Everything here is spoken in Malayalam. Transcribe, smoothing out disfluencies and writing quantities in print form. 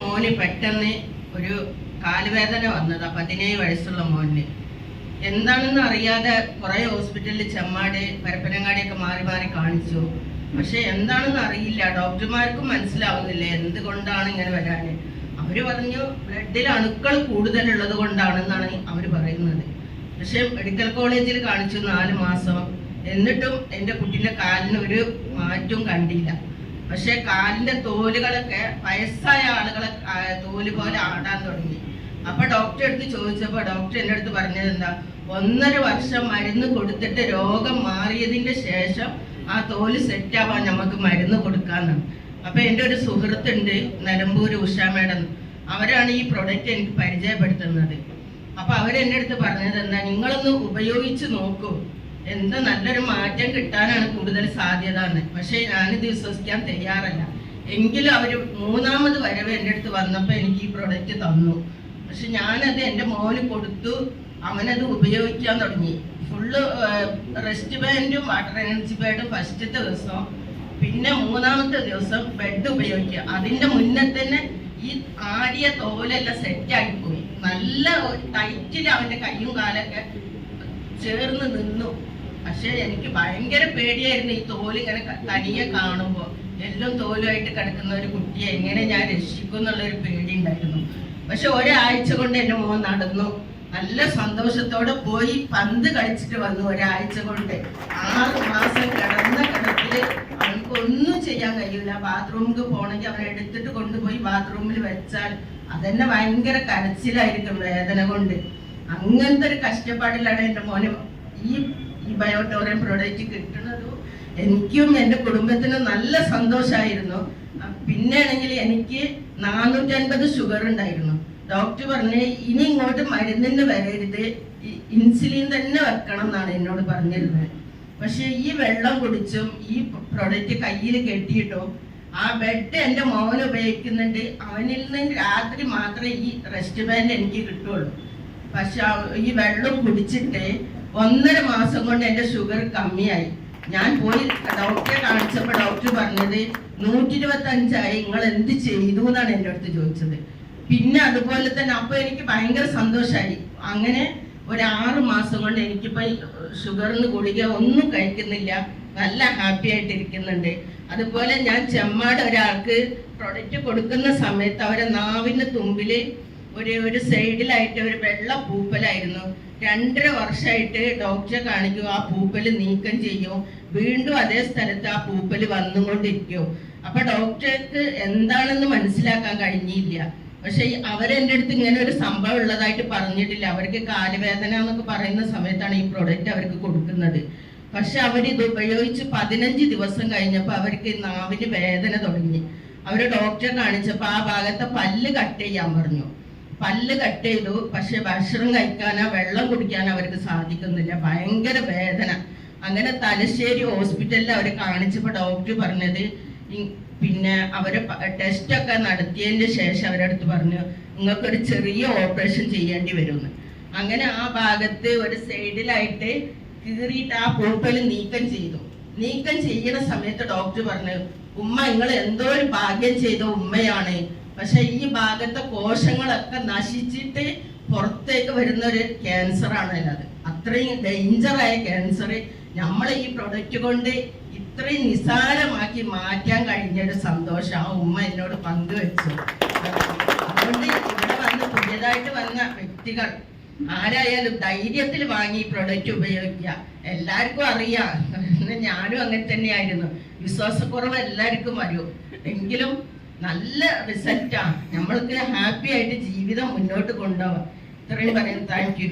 മോന് പെട്ടെന്ന് ഒരു കാലുവേദന വന്നതാ. 17 വയസ്സുള്ള മോന്. എന്താണെന്ന് അറിയാതെ കുറെ ഹോസ്പിറ്റലിൽ ചെമ്മാട്, പരപ്പനങ്ങാടിയൊക്കെ മാറി മാറി കാണിച്ചു. പക്ഷെ എന്താണെന്ന് അറിയില്ല, ഡോക്ടർമാർക്കും മനസ്സിലാവുന്നില്ല എന്തുകൊണ്ടാണ് ഇങ്ങനെ വരാന്. അവര് പറഞ്ഞു ബ്ലഡിൽ അണുക്കൾ കൂടുതലുള്ളത് കൊണ്ടാണെന്നാണ് അവര് പറയുന്നത്. പക്ഷെ മെഡിക്കൽ കോളേജിൽ കാണിച്ചു 4 മാസം. എന്നിട്ടും എൻ്റെ കുട്ടീൻ്റെ കാലിന് ഒരു മാറ്റവും കണ്ടില്ല. പക്ഷെ കാലിന്റെ തോലുകളൊക്കെ വയസ്സായ ആളുകളെ തോല് പോലെ ആടാൻ തുടങ്ങി. അപ്പൊ ഡോക്ടറെ അടുത്ത് ചോദിച്ചപ്പോ ഡോക്ടർ എൻ്റെ അടുത്ത് പറഞ്ഞത് എന്താ, 1.5 വർഷം മരുന്ന് കൊടുത്തിട്ട് രോഗം മാറിയതിന്റെ ശേഷം ആ തോല് സെറ്റാവാൻ നമുക്ക് മരുന്ന് കൊടുക്കാന്നാണ്. അപ്പൊ എൻ്റെ ഒരു സുഹൃത്തുണ്ട് നിലമ്പൂർ, ഉഷ മേഡം, അവരാണ് ഈ പ്രൊഡക്റ്റ് എനിക്ക് പരിചയപ്പെടുത്തുന്നത്. അപ്പൊ അവരെൻ്റെ അടുത്ത് പറഞ്ഞത് എന്താ, നിങ്ങളൊന്ന് ഉപയോഗിച്ച് നോക്കൂ, എന്താ നല്ലൊരു മാറ്റം കിട്ടാനാണ് കൂടുതൽ സാധ്യത എന്ന്. പക്ഷെ ഞാനിത് വിശ്വസിക്കാൻ തയ്യാറല്ല. എങ്കിലും അവർ 3ാമത് വരവ് എൻ്റെ അടുത്ത് വന്നപ്പോൾ എനിക്ക് ഈ പ്രൊഡക്റ്റ് തന്നു. പക്ഷെ ഞാനത് എൻ്റെ മോന് കൊടുത്തു, അവനത് ഉപയോഗിക്കാൻ തുടങ്ങി. ഫുള്ള് റെസ്റ്റ് ബാൻഡും വാട്ടർ എനർജി ബാൻഡും ഫസ്റ്റത്തെ ദിവസം, പിന്നെ 3ാമത്തെ ദിവസം ബെഡ് ഉപയോഗിക്കുക. അതിൻ്റെ മുന്നേ തന്നെ ഈ ആടിയ തോലെല്ലാം സെറ്റായിപ്പോയി. നല്ല ടൈറ്റിൽ അവൻ്റെ കയ്യും കാലൊക്കെ ചേർന്ന് നിന്നു. പക്ഷെ എനിക്ക് ഭയങ്കര പേടിയായിരുന്നു ഈ തോല് ഇങ്ങനെ തനിയെ കാണുമ്പോൾ. എല്ലാം തോലുമായിട്ട് കിടക്കുന്ന ഒരു കുട്ടിയെ എങ്ങനെ ഞാൻ രക്ഷിക്കും എന്നുള്ളൊരു പേടി ഉണ്ടായിരുന്നു. പക്ഷെ ഒരാഴ്ച കൊണ്ട് എൻ്റെ മോൻ നടന്നു. നല്ല സന്തോഷത്തോടെ പോയി പന്ത് കളിച്ചിട്ട് വന്നു. ഒരാഴ്ച കൊണ്ട് 6 മാസം കിടന്ന കിടപ്പില് അവനക്ക് ഒന്നും ചെയ്യാൻ കഴിയില്ല. ബാത്റൂമിൽ പോകണമെങ്കിൽ അവനെ എടുത്തിട്ട് കൊണ്ടുപോയി ബാത്റൂമിൽ വെച്ചാൽ അതെന്നെ ഭയങ്കര കരച്ചിലായിരിക്കും വേദന കൊണ്ട്. അങ്ങനത്തെ ഒരു കഷ്ടപ്പാടിലാണ് എൻ്റെ മോന് ഈ ബയോട്ടോറിയം പ്രൊഡക്റ്റ് കിട്ടുന്നതും. എനിക്കും എൻ്റെ കുടുംബത്തിനും നല്ല സന്തോഷമായിരുന്നു. പിന്നെ ആണെങ്കിൽ എനിക്ക് 450 ഷുഗർ ഉണ്ടായിരുന്നു. ഡോക്ടർ പറഞ്ഞ് ഇനി ഇങ്ങോട്ട് മരുന്നിന് വരരുത്, ഇൻസുലിൻ തന്നെ വെക്കണം എന്നാണ് എന്നോട് പറഞ്ഞിരുന്നത്. പക്ഷെ ഈ വെള്ളം കുടിച്ചും ഈ പ്രൊഡക്റ്റ് കയ്യിൽ കെട്ടിയിട്ടും ആ ബെഡ് എൻ്റെ മോൻ ഉപയോഗിക്കുന്നുണ്ട്. അവനിൽ നിന്ന് രാത്രി മാത്രമേ ഈ റെസ്റ്റ് ബാൻഡ് എനിക്ക് കിട്ടുള്ളൂ. പക്ഷെ ഈ വെള്ളം കുടിച്ചിട്ട് 1.5 മാസം കൊണ്ട് എൻ്റെ ഷുഗർ കമ്മിയായി. ഞാൻ പോയി ഡോക്ടറെ കാണിച്ചപ്പോൾ ഡോക്ടർ പറഞ്ഞത് 125 നിങ്ങൾ എന്ത് ചെയ്തു എന്നാണ് എൻ്റെ അടുത്ത് ചോദിച്ചത്. പിന്നെ അതുപോലെ തന്നെ അപ്പൊ എനിക്ക് ഭയങ്കര സന്തോഷമായി. അങ്ങനെ ഒരു 6 മാസം കൊണ്ട് എനിക്കിപ്പോ ഷുഗറിന് ഗുളിക ഒന്നും കഴിക്കുന്നില്ല, നല്ല ഹാപ്പി ആയിട്ടിരിക്കുന്നുണ്ട്. അതുപോലെ ഞാൻ ചെമ്മാട് ഒരാൾക്ക് പ്രൊഡക്റ്റ് കൊടുക്കുന്ന സമയത്ത് അവരെ നാവിന് തുമ്പില് ഒരു സൈഡിലായിട്ട് ഒരു വെള്ള പൂപ്പലായിരുന്നു. 2.5 വർഷമായിട്ട് ഡോക്ടറെ കാണിക്കും, ആ പൂപ്പല് നീക്കം ചെയ്യും, വീണ്ടും അതേ സ്ഥലത്ത് ആ പൂപ്പല് വന്നുകൊണ്ടിരിക്കും. അപ്പൊ ഡോക്ടർക്ക് എന്താണെന്ന് മനസ്സിലാക്കാൻ കഴിഞ്ഞില്ല. പക്ഷെ അവരെൻ്റെ അടുത്ത് ഇങ്ങനെ ഒരു സംഭവം ഉള്ളതായിട്ട് പറഞ്ഞിട്ടില്ല. അവർക്ക് കാലുവേദന എന്നൊക്കെ പറയുന്ന സമയത്താണ് ഈ പ്രൊഡക്റ്റ് അവർക്ക് കൊടുക്കുന്നത്. പക്ഷെ അവരിത് ഉപയോഗിച്ച് 15 ദിവസം കഴിഞ്ഞപ്പോൾ അവർക്ക് നാവിന് വേദന തുടങ്ങി. അവര് ഡോക്ടറെ കാണിച്ചപ്പോൾ ആ ഭാഗത്തെ പല്ല് കട്ട് ചെയ്യാൻ പറഞ്ഞു. പല്ല് കട്ട് ചെയ്തു. പക്ഷെ ഭക്ഷണം കഴിക്കാനോ വെള്ളം കുടിക്കാനോ അവർക്ക് സാധിക്കുന്നില്ല, ഭയങ്കര വേദന. അങ്ങനെ തലശ്ശേരി ഹോസ്പിറ്റലിൽ അവർ കാണിച്ചപ്പോൾ ഡോക്ടർ പറഞ്ഞത്, പിന്നെ അവര് ടെസ്റ്റ് ഒക്കെ നടത്തിയതിന് ശേഷം അവരടുത്ത് പറഞ്ഞു നിങ്ങൾക്കൊരു ചെറിയ ഓപ്പറേഷൻ ചെയ്യേണ്ടി വരുമെന്ന്. അങ്ങനെ ആ ഭാഗത്ത് ഒരു സൈഡിലായിട്ട് കീറിയിട്ട് ആ പൂപ്പല് നീക്കം ചെയ്തു. നീക്കം ചെയ്യുന്ന സമയത്ത് ഡോക്ടർ പറഞ്ഞു, ഉമ്മ നിങ്ങൾ എന്തോ ഒരു ഭാഗ്യം ചെയ്ത ഉമ്മയാണ്. പക്ഷെ ഈ ഭാഗത്തെ കോശങ്ങളൊക്കെ നശിച്ചിട്ട് പുറത്തേക്ക് വരുന്ന ഒരു ക്യാൻസർ ആണ് അത്. അത്രയും ഡേഞ്ചറായ ക്യാൻസർ നമ്മൾ ഈ പ്രൊഡക്റ്റ് കൊണ്ട് ഇത്രയും നിസാരമാക്കി മാറ്റാൻ കഴിഞ്ഞൊരു സന്തോഷം ആ ഉമ്മ എന്നോട് പങ്കുവെച്ചു. അതുകൊണ്ട് ഇവിടെ വന്ന് പുതിയതായിട്ട് വന്ന വ്യക്തികൾ ആരായാലും ധൈര്യത്തിൽ വാങ്ങി ഈ പ്രൊഡക്റ്റ് ഉപയോഗിക്കുക. എല്ലാവർക്കും അറിയാം, ഞാനും അങ്ങനെ തന്നെയായിരുന്നു. വിശ്വാസക്കുറവ് എല്ലാവർക്കും വരും, എങ്കിലും നല്ല റിസൾട്ടാണ്. നമ്മൾക്ക് ഹാപ്പി ആയിട്ട് ജീവിതം മുന്നോട്ട് കൊണ്ടുപോകാം. ഇത്രയും പറയാം. Thank you.